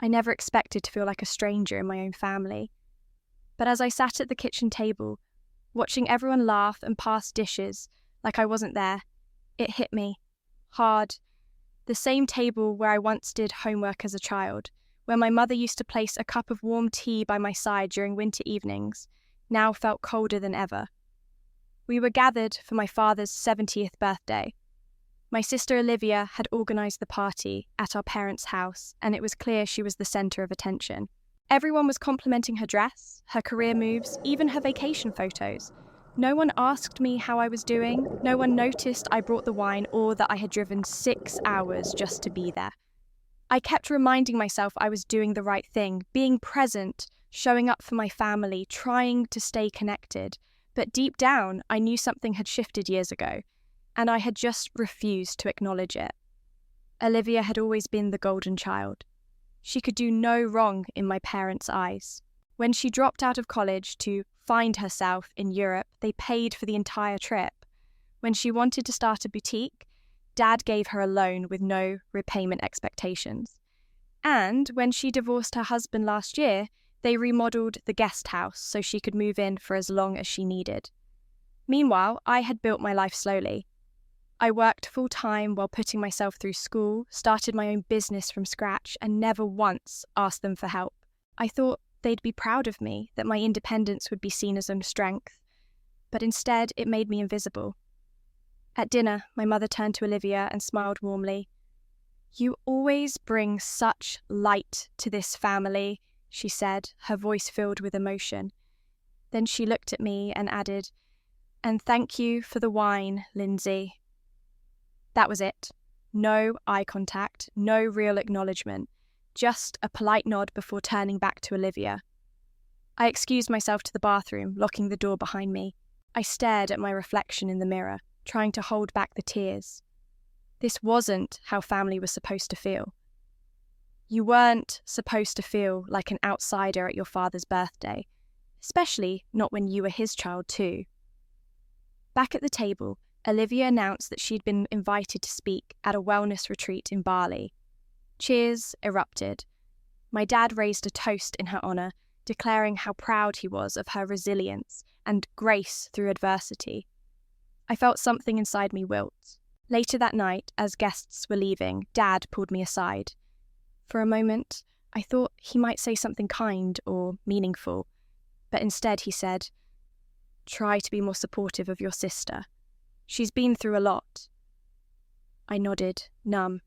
I never expected to feel like a stranger in my own family. But as I sat at the kitchen table, watching everyone laugh and pass dishes like I wasn't there, it hit me. Hard. The same table where I once did homework as a child, where my mother used to place a cup of warm tea by my side during winter evenings, now felt colder than ever. We were gathered for my father's 70th birthday. My sister Olivia had organised the party at our parents' house, and it was clear she was the centre of attention. Everyone was complimenting her dress, her career moves, even her vacation photos. No one asked me how I was doing. No one noticed I brought the wine or that I had driven 6 hours just to be there. I kept reminding myself I was doing the right thing, being present, showing up for my family, trying to stay connected. But deep down, I knew something had shifted years ago, and I had just refused to acknowledge it. Olivia had always been the golden child. She could do no wrong in my parents' eyes. When she dropped out of college to find herself in Europe, they paid for the entire trip. When she wanted to start a boutique, Dad gave her a loan with no repayment expectations. And when she divorced her husband last year, they remodeled the guest house so she could move in for as long as she needed. Meanwhile, I had built my life slowly. I worked full-time while putting myself through school, started my own business from scratch, and never once asked them for help. I thought they'd be proud of me, that my independence would be seen as a strength. But instead, it made me invisible. At dinner, my mother turned to Olivia and smiled warmly. "You always bring such light to this family," she said, her voice filled with emotion. Then she looked at me and added, "And thank you for the wine, Lindsay." That was it. No eye contact, no real acknowledgement, just a polite nod before turning back to Olivia. I excused myself to the bathroom, locking the door behind me. I stared at my reflection in the mirror, trying to hold back the tears. This wasn't how family was supposed to feel. You weren't supposed to feel like an outsider at your father's birthday, especially not when you were his child too. Back at the table, Olivia announced that she'd been invited to speak at a wellness retreat in Bali. Cheers erupted. My dad raised a toast in her honour, declaring how proud he was of her resilience and grace through adversity. I felt something inside me wilt. Later that night, as guests were leaving, Dad pulled me aside. For a moment, I thought he might say something kind or meaningful, but instead he said, "Try to be more supportive of your sister. She's been through a lot." I nodded, numb.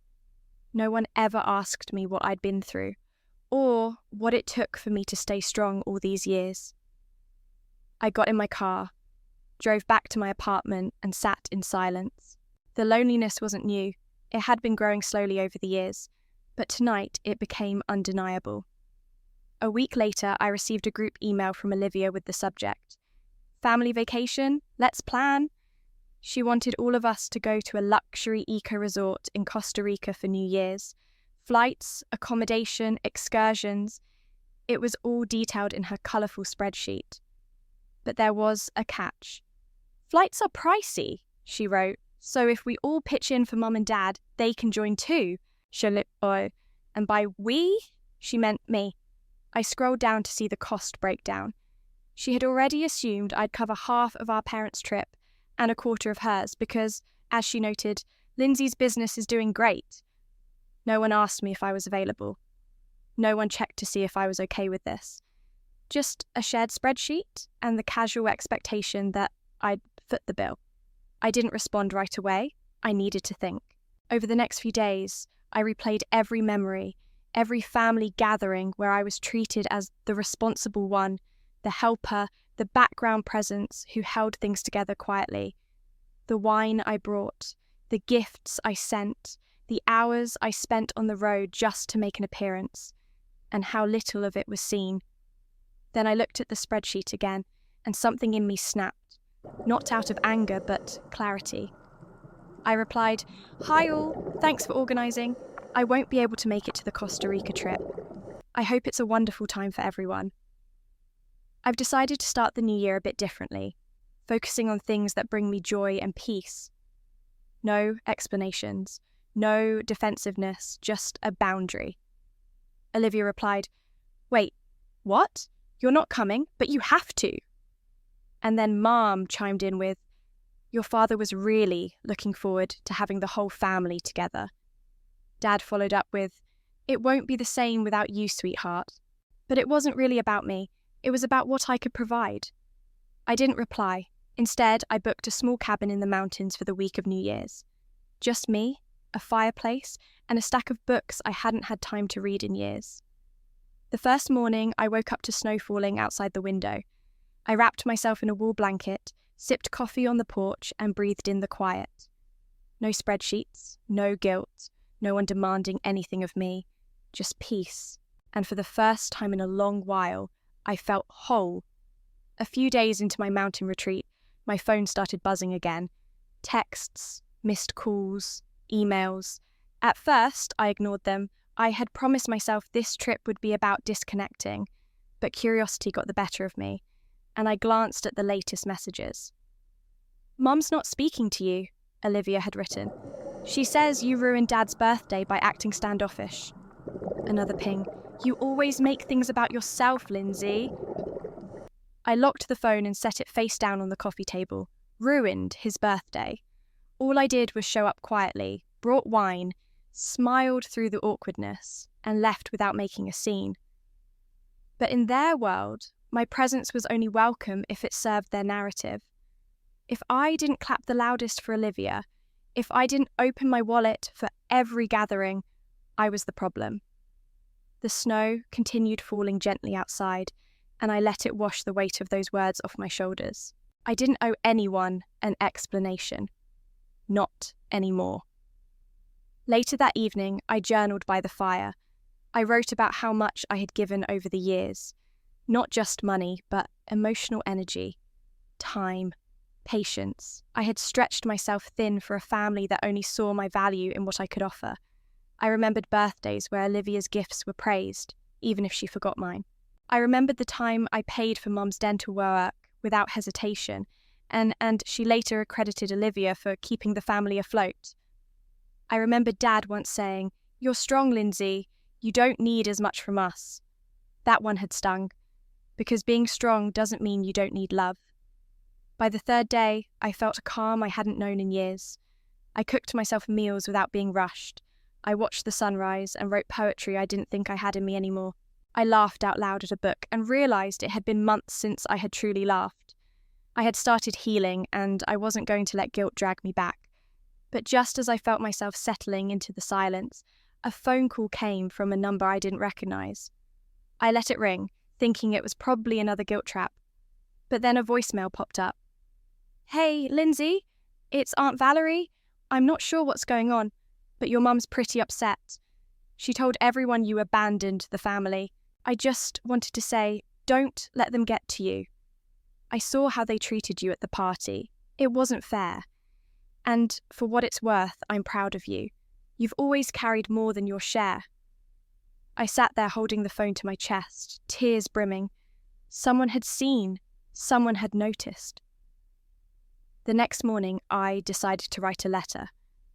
No one ever asked me what I'd been through, or what it took for me to stay strong all these years. I got in my car, drove back to my apartment and sat in silence. The loneliness wasn't new. It had been growing slowly over the years, but tonight it became undeniable. A week later, I received a group email from Olivia with the subject, "Family vacation? Let's plan." She wanted all of us to go to a luxury eco-resort in Costa Rica for New Year's. Flights, accommodation, excursions. It was all detailed in her colourful spreadsheet. But there was a catch. "Flights are pricey," she wrote, "so if we all pitch in for Mum and Dad, they can join too." And by we, she meant me. I scrolled down to see the cost breakdown. She had already assumed I'd cover half of our parents' trip and a quarter of hers because, as she noted, Lindsay's business is doing great. No one asked me if I was available. No one checked to see if I was okay with this. Just a shared spreadsheet and the casual expectation that I'd foot the bill. I didn't respond right away. I needed to think. Over the next few days, I replayed every memory, every family gathering where I was treated as the responsible one, the helper, the background presence who held things together quietly. The wine I brought, the gifts I sent, the hours I spent on the road just to make an appearance, and how little of it was seen. Then I looked at the spreadsheet again, and something in me snapped, not out of anger, but clarity. I replied, "Hi all, thanks for organising. I won't be able to make it to the Costa Rica trip. I hope it's a wonderful time for everyone." I've decided to start the new year a bit differently, focusing on things that bring me joy and peace. No explanations, no defensiveness, just a boundary. Olivia replied, "Wait, what? You're not coming, but you have to." And then Mom chimed in with, "Your father was really looking forward to having the whole family together." Dad followed up with, "It won't be the same without you, sweetheart." But it wasn't really about me. It was about what I could provide. I didn't reply. Instead, I booked a small cabin in the mountains for the week of New Year's. Just me, a fireplace, and a stack of books I hadn't had time to read in years. The first morning, I woke up to snow falling outside the window. I wrapped myself in a wool blanket, sipped coffee on the porch, and breathed in the quiet. No spreadsheets, no guilt, no one demanding anything of me, just peace. And for the first time in a long while, I felt whole. A few days into my mountain retreat, my phone started buzzing again. Texts, missed calls, emails. At first, I ignored them. I had promised myself this trip would be about disconnecting, but curiosity got the better of me, and I glanced at the latest messages. "Mum's not speaking to you," Olivia had written. "She says you ruined Dad's birthday by acting standoffish." Another ping. "You always make things about yourself, Lindsay." I locked the phone and set it face down on the coffee table. Ruined his birthday. All I did was show up quietly, brought wine, smiled through the awkwardness, and left without making a scene. But in their world, my presence was only welcome if it served their narrative. If I didn't clap the loudest for Olivia, if I didn't open my wallet for every gathering, I was the problem. The snow continued falling gently outside, and I let it wash the weight of those words off my shoulders. I didn't owe anyone an explanation. Not anymore. Later that evening, I journaled by the fire. I wrote about how much I had given over the years. Not just money, but emotional energy, time, patience. I had stretched myself thin for a family that only saw my value in what I could offer. I remembered birthdays where Olivia's gifts were praised, even if she forgot mine. I remembered the time I paid for Mum's dental work without hesitation, and she later accredited Olivia for keeping the family afloat. I remembered Dad once saying, "You're strong, Lindsay. You don't need as much from us." That one had stung, because being strong doesn't mean you don't need love. By the third day, I felt a calm I hadn't known in years. I cooked myself meals without being rushed. I watched the sunrise and wrote poetry I didn't think I had in me anymore. I laughed out loud at a book and realised it had been months since I had truly laughed. I had started healing, and I wasn't going to let guilt drag me back. But just as I felt myself settling into the silence, a phone call came from a number I didn't recognise. I let it ring, thinking it was probably another guilt trap. But then a voicemail popped up. "Hey, Lindsay, it's Aunt Valerie. I'm not sure what's going on, but your mum's pretty upset. She told everyone you abandoned the family. I just wanted to say, don't let them get to you. I saw how they treated you at the party. It wasn't fair. And for what it's worth, I'm proud of you. You've always carried more than your share." I sat there holding the phone to my chest, tears brimming. Someone had seen. Someone had noticed. The next morning, I decided to write a letter.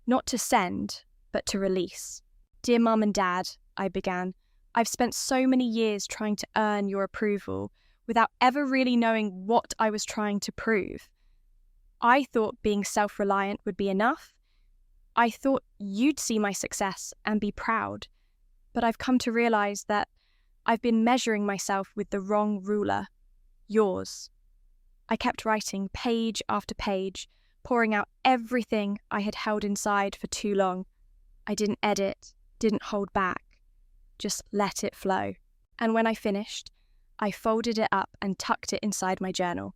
Not to send, but to release. "Dear Mum and Dad," I began, "I've spent so many years trying to earn your approval without ever really knowing what I was trying to prove. I thought being self-reliant would be enough. I thought you'd see my success and be proud. But I've come to realise that I've been measuring myself with the wrong ruler. Yours." I kept writing page after page, pouring out everything I had held inside for too long. I didn't edit, didn't hold back, just let it flow. And when I finished, I folded it up and tucked it inside my journal.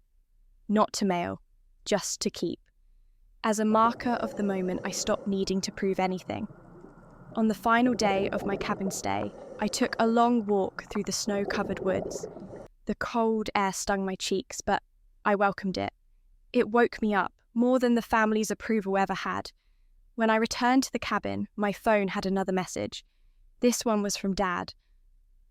Not to mail, just to keep. As a marker of the moment I stopped needing to prove anything. On the final day of my cabin stay, I took a long walk through the snow-covered woods. The cold air stung my cheeks, but I welcomed it. It woke me up, more than the family's approval ever had. When I returned to the cabin, my phone had another message. This one was from Dad.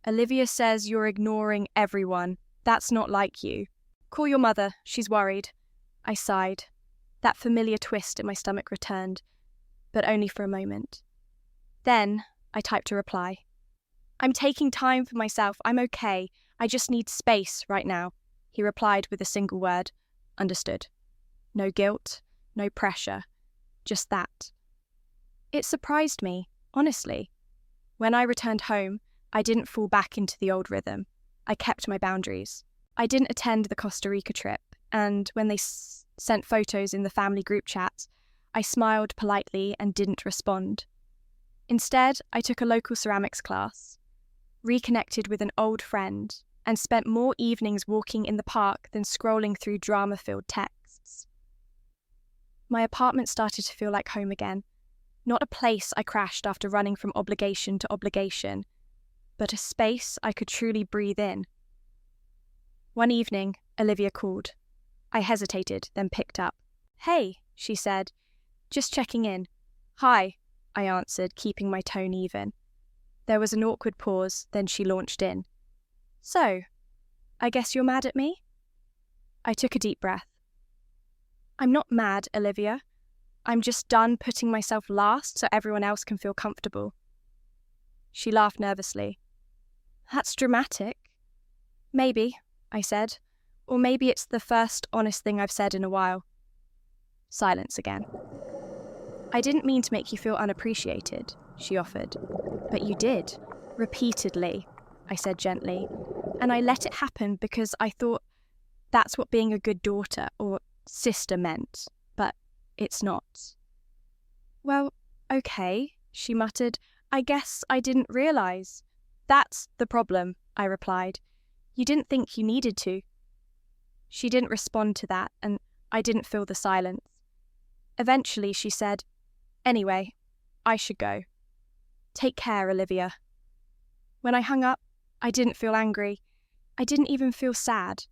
"Olivia says you're ignoring everyone. That's not like you. Call your mother, she's worried." I sighed. That familiar twist in my stomach returned, but only for a moment. Then I typed a reply. I'm taking time for myself. I'm okay. I just need space right now, he replied with a single word. Understood. No guilt, no pressure, just that. It surprised me, honestly. When I returned home, I didn't fall back into the old rhythm. I kept my boundaries. I didn't attend the Costa Rica trip, and when they sent photos in the family group chat, I smiled politely and didn't respond. Instead, I took a local ceramics class, reconnected with an old friend, and spent more evenings walking in the park than scrolling through drama-filled texts. My apartment started to feel like home again, not a place I crashed after running from obligation to obligation, but a space I could truly breathe in. One evening, Olivia called. I hesitated, then picked up. "Hey," she said, "just checking in." "Hi," I answered, keeping my tone even. There was an awkward pause, then she launched in. "So, I guess you're mad at me?" I took a deep breath. "I'm not mad, Olivia. I'm just done putting myself last so everyone else can feel comfortable." She laughed nervously. "That's dramatic." "Maybe," I said. "Or maybe it's the first honest thing I've said in a while." Silence again. "I didn't mean to make you feel unappreciated," she offered. "But you did. Repeatedly," I said gently. "And I let it happen because I thought that's what being a good daughter or sister meant. But it's not." "Well, okay," she muttered. "I guess I didn't realise." "That's the problem," I replied. "You didn't think you needed to." She didn't respond to that, and I didn't feel the silence. Eventually, she said, "Anyway, I should go. Take care, Olivia." When I hung up, I didn't feel angry. I didn't even feel sad.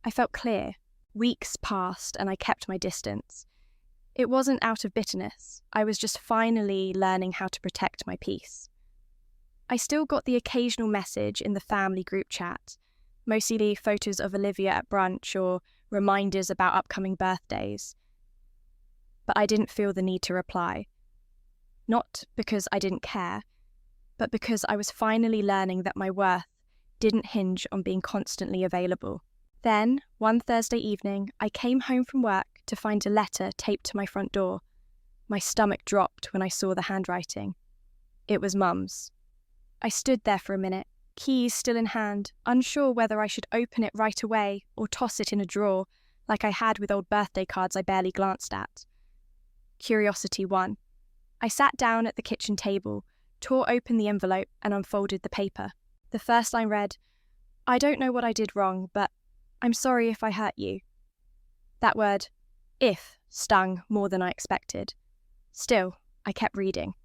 I felt clear. Weeks passed, and I kept my distance. It wasn't out of bitterness. I was just finally learning how to protect my peace. I still got the occasional message in the family group chat, mostly photos of Olivia at brunch or reminders about upcoming birthdays. But I didn't feel the need to reply. Not because I didn't care, but because I was finally learning that my worth didn't hinge on being constantly available. Then, one Thursday evening, I came home from work to find a letter taped to my front door. My stomach dropped when I saw the handwriting. It was Mum's. I stood there for a minute, keys still in hand, unsure whether I should open it right away or toss it in a drawer, like I had with old birthday cards I barely glanced at. Curiosity won. I sat down at the kitchen table, tore open the envelope and unfolded the paper. The first line read, "I don't know what I did wrong, but I'm sorry if I hurt you." That word, "if," stung more than I expected. Still, I kept reading.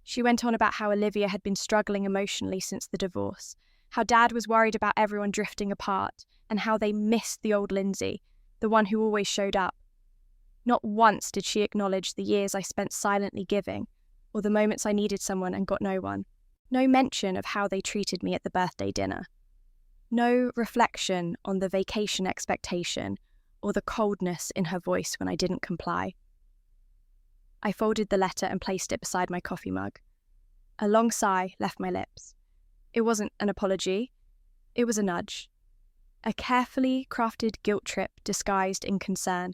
She went on about how Olivia had been struggling emotionally since the divorce, how Dad was worried about everyone drifting apart, and how they missed the old Lindsay, the one who always showed up. Not once did she acknowledge the years I spent silently giving, or the moments I needed someone and got no one. No mention of how they treated me at the birthday dinner. No reflection on the vacation expectation or the coldness in her voice when I didn't comply. I folded the letter and placed it beside my coffee mug. A long sigh left my lips. It wasn't an apology. It was a nudge. A carefully crafted guilt trip disguised in concern.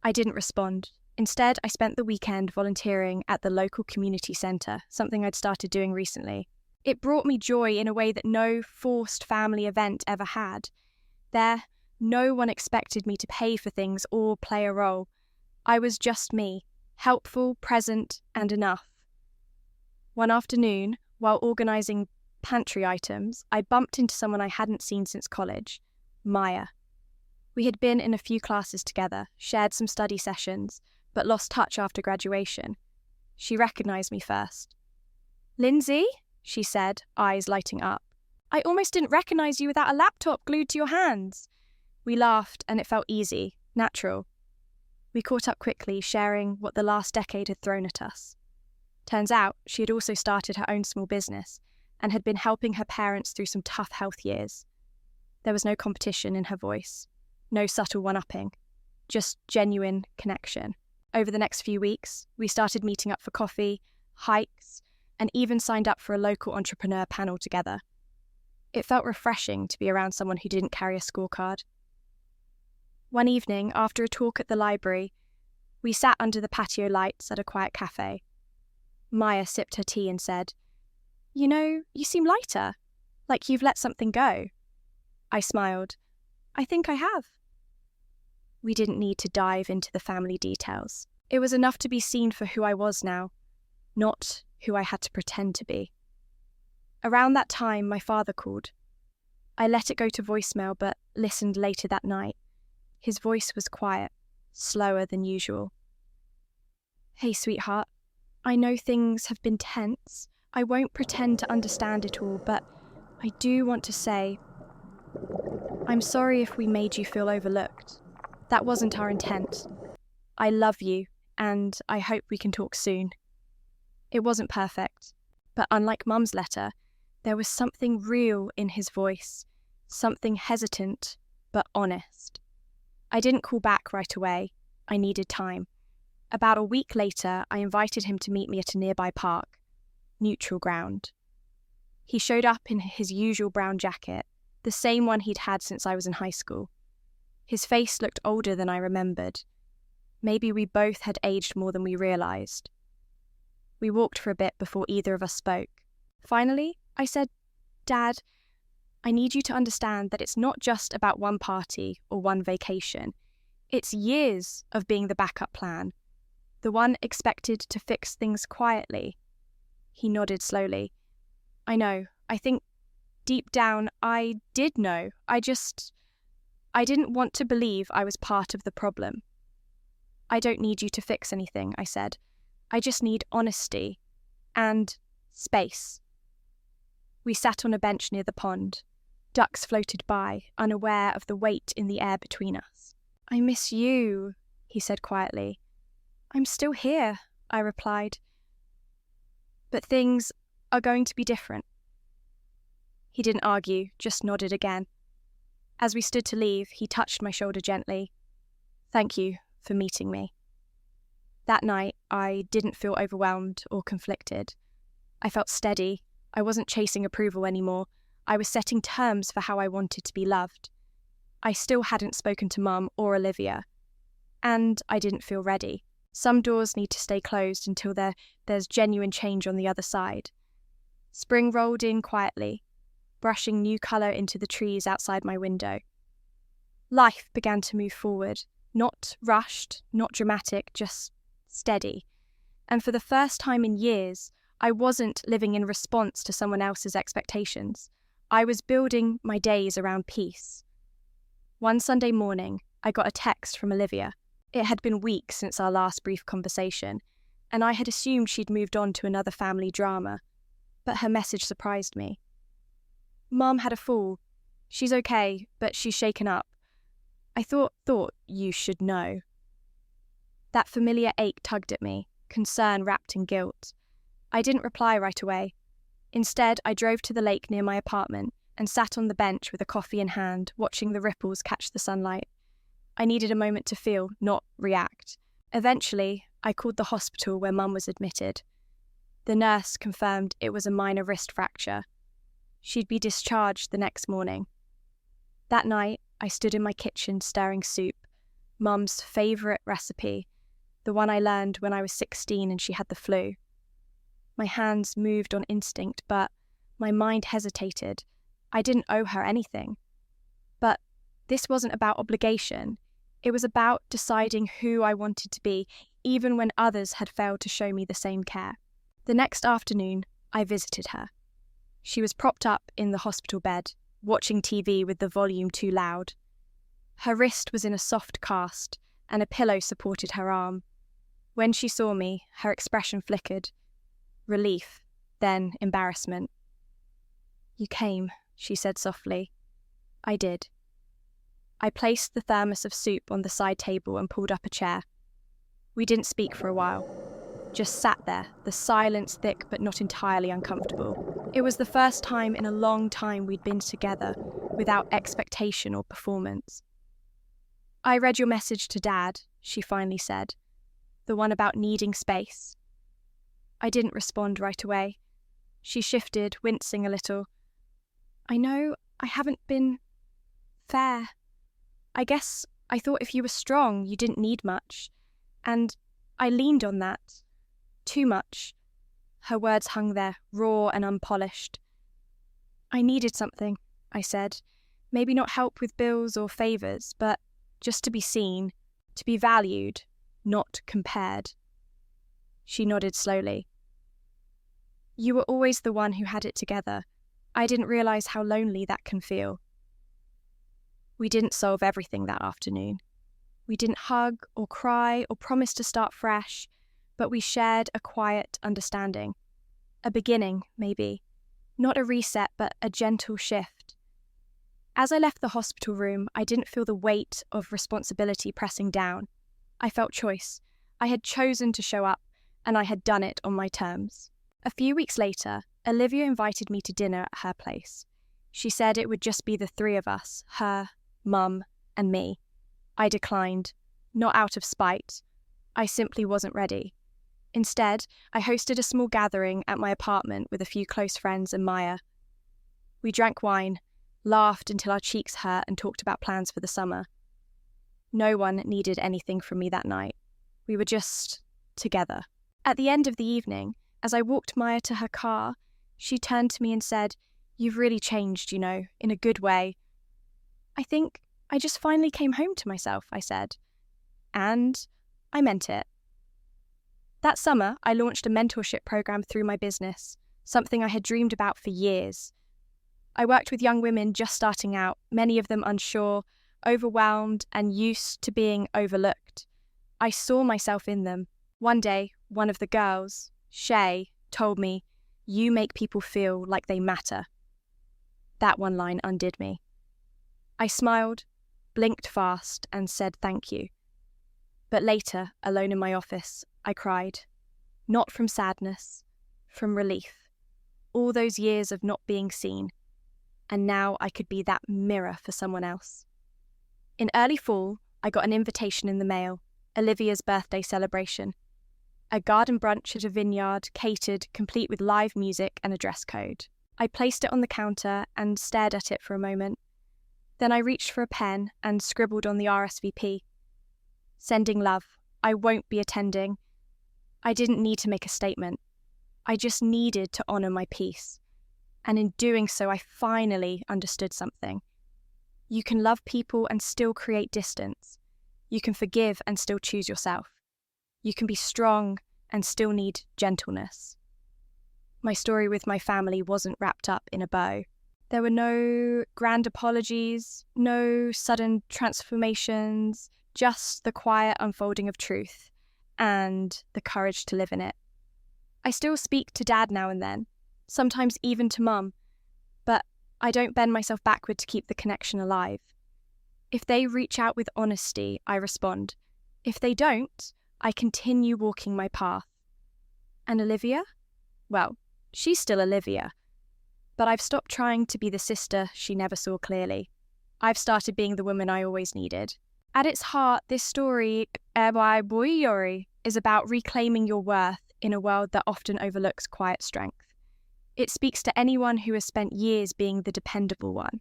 I didn't respond. Instead, I spent the weekend volunteering at the local community centre, something I'd started doing recently. It brought me joy in a way that no forced family event ever had. There, no one expected me to pay for things or play a role. I was just me, helpful, present, and enough. One afternoon, while organising pantry items, I bumped into someone I hadn't seen since college, Maya. We had been in a few classes together, shared some study sessions, but lost touch after graduation. She recognised me first. "Lindsay?" she said, eyes lighting up. "I almost didn't recognise you without a laptop glued to your hands." We laughed, and it felt easy, natural. We caught up quickly, sharing what the last decade had thrown at us. Turns out, she had also started her own small business and had been helping her parents through some tough health years. There was no competition in her voice, no subtle one-upping, just genuine connection. Over the next few weeks, we started meeting up for coffee, hikes, and even signed up for a local entrepreneur panel together. It felt refreshing to be around someone who didn't carry a scorecard. One evening, after a talk at the library, we sat under the patio lights at a quiet cafe. Maya sipped her tea and said, "You know, you seem lighter, like you've let something go." I smiled. "I think I have." We didn't need to dive into the family details. It was enough to be seen for who I was now, not who I had to pretend to be. Around that time, my father called. I let it go to voicemail, but listened later that night. His voice was quiet, slower than usual. "Hey, sweetheart, I know things have been tense. I won't pretend to understand it all, but I do want to say, I'm sorry if we made you feel overlooked. That wasn't our intent. I love you, and I hope we can talk soon." It wasn't perfect, but unlike Mum's letter, there was something real in his voice, something hesitant but honest. I didn't call back right away. I needed time. About a week later, I invited him to meet me at a nearby park, neutral ground. He showed up in his usual brown jacket, the same one he'd had since I was in high school. His face looked older than I remembered. Maybe we both had aged more than we realized. We walked for a bit before either of us spoke. Finally, I said, "Dad, I need you to understand that it's not just about one party or one vacation. It's years of being the backup plan, the one expected to fix things quietly." He nodded slowly. "I know. I think deep down I did know. I didn't want to believe I was part of the problem." "I don't need you to fix anything," I said. "I just need honesty and space." We sat on a bench near the pond. Ducks floated by, unaware of the weight in the air between us. "I miss you," he said quietly. "I'm still here," I replied. "But things are going to be different." He didn't argue, just nodded again. As we stood to leave, he touched my shoulder gently. "Thank you for meeting me." That night, I didn't feel overwhelmed or conflicted. I felt steady. I wasn't chasing approval anymore. I was setting terms for how I wanted to be loved. I still hadn't spoken to Mum or Olivia, and I didn't feel ready. Some doors need to stay closed until there's genuine change on the other side. Spring rolled in quietly, brushing new colour into the trees outside my window. Life began to move forward, not rushed, not dramatic, just steady. And for the first time in years, I wasn't living in response to someone else's expectations. I was building my days around peace. One Sunday morning, I got a text from Olivia. It had been weeks since our last brief conversation, and I had assumed she'd moved on to another family drama. But her message surprised me. "Mum had a fall. She's okay, but she's shaken up. I thought you should know." That familiar ache tugged at me, concern wrapped in guilt. I didn't reply right away. Instead, I drove to the lake near my apartment and sat on the bench with a coffee in hand, watching the ripples catch the sunlight. I needed a moment to feel, not react. Eventually, I called the hospital where Mum was admitted. The nurse confirmed it was a minor wrist fracture. She'd be discharged the next morning. That night, I stood in my kitchen stirring soup, Mum's favourite recipe, the one I learned when I was 16 and she had the flu. My hands moved on instinct, but my mind hesitated. I didn't owe her anything. But this wasn't about obligation. It was about deciding who I wanted to be, even when others had failed to show me the same care. The next afternoon, I visited her. She was propped up in the hospital bed, watching TV with the volume too loud. Her wrist was in a soft cast, and a pillow supported her arm. When she saw me, her expression flickered. Relief, then embarrassment. "You came," she said softly. I did. I placed the thermos of soup on the side table and pulled up a chair. We didn't speak for a while. Just sat there, the silence thick but not entirely uncomfortable. It was the first time in a long time we'd been together, without expectation or performance. "I read your message to Dad," she finally said. "The one about needing space." I didn't respond right away. She shifted, wincing a little. I know I haven't been fair. I guess I thought if you were strong, you didn't need much. And I leaned on that. Too much. Her words hung there, raw and unpolished. I needed something, I said. Maybe not help with bills or favours, but just to be seen, to be valued, not compared. She nodded slowly. You were always the one who had it together. I didn't realise how lonely that can feel. We didn't solve everything that afternoon. We didn't hug or cry or promise to start fresh, but we shared a quiet understanding. A beginning, maybe. Not a reset, but a gentle shift. As I left the hospital room, I didn't feel the weight of responsibility pressing down. I felt choice. I had chosen to show up, and I had done it on my terms. A few weeks later, Olivia invited me to dinner at her place. She said it would just be the three of us, her, Mum, and me. I declined, not out of spite. I simply wasn't ready. Instead, I hosted a small gathering at my apartment with a few close friends and Maya. We drank wine, laughed until our cheeks hurt, and talked about plans for the summer. No one needed anything from me that night. We were just together. At the end of the evening, as I walked Maya to her car, she turned to me and said, "You've really changed, in a good way." I think I just finally came home to myself, I said. And I meant it. That summer, I launched a mentorship program through my business, something I had dreamed about for years. I worked with young women just starting out, many of them unsure, overwhelmed, and used to being overlooked. I saw myself in them. One day, one of the girls, Shay, told me, "You make people feel like they matter." That one line undid me. I smiled, blinked fast, and said thank you. But later, alone in my office, I cried. Not from sadness, from relief. All those years of not being seen. And now I could be that mirror for someone else. In early fall, I got an invitation in the mail, Olivia's birthday celebration. A garden brunch at a vineyard, catered, complete with live music and a dress code. I placed it on the counter and stared at it for a moment. Then I reached for a pen and scribbled on the RSVP. Sending love. I won't be attending. I didn't need to make a statement. I just needed to honour my peace. And in doing so, I finally understood something. You can love people and still create distance. You can forgive and still choose yourself. You can be strong and still need gentleness. My story with my family wasn't wrapped up in a bow. There were no grand apologies, no sudden transformations, just the quiet unfolding of truth and the courage to live in it. I still speak to Dad now and then, sometimes even to Mum, but I don't bend myself backward to keep the connection alive. If they reach out with honesty, I respond. If they don't, I continue walking my path. And Olivia? Well, she's still Olivia. But I've stopped trying to be the sister she never saw clearly. I've started being the woman I always needed. At its heart, this story, is about reclaiming your worth in a world that often overlooks quiet strength. It speaks to anyone who has spent years being the dependable one,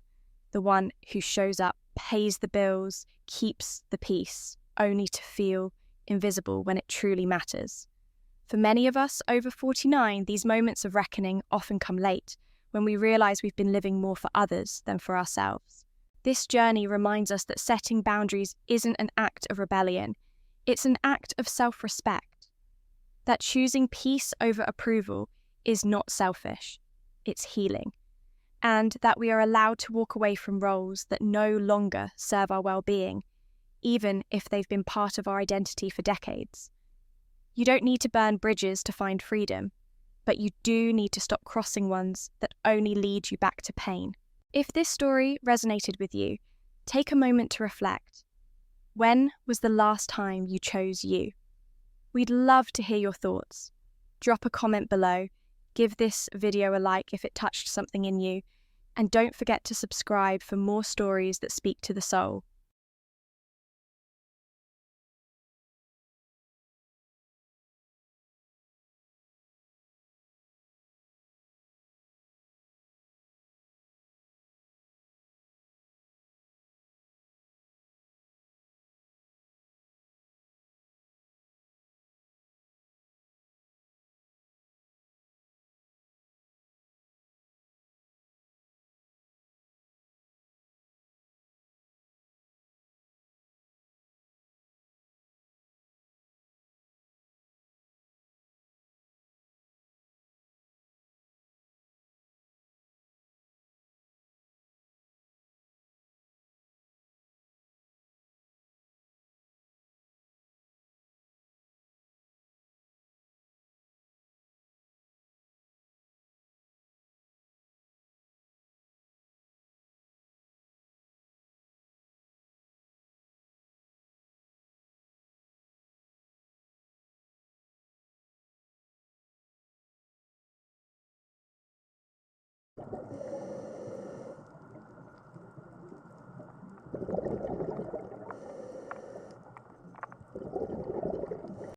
the one who shows up, pays the bills, keeps the peace, only to feel invisible when it truly matters. For many of us over 49, these moments of reckoning often come late, when we realise we've been living more for others than for ourselves. This journey reminds us that setting boundaries isn't an act of rebellion, it's an act of self-respect. That choosing peace over approval is not selfish, it's healing. And that we are allowed to walk away from roles that no longer serve our well-being, even if they've been part of our identity for decades. You don't need to burn bridges to find freedom, but you do need to stop crossing ones that only lead you back to pain. If this story resonated with you, take a moment to reflect. When was the last time you chose you? We'd love to hear your thoughts. Drop a comment below, give this video a like if it touched something in you, and don't forget to subscribe for more stories that speak to the soul.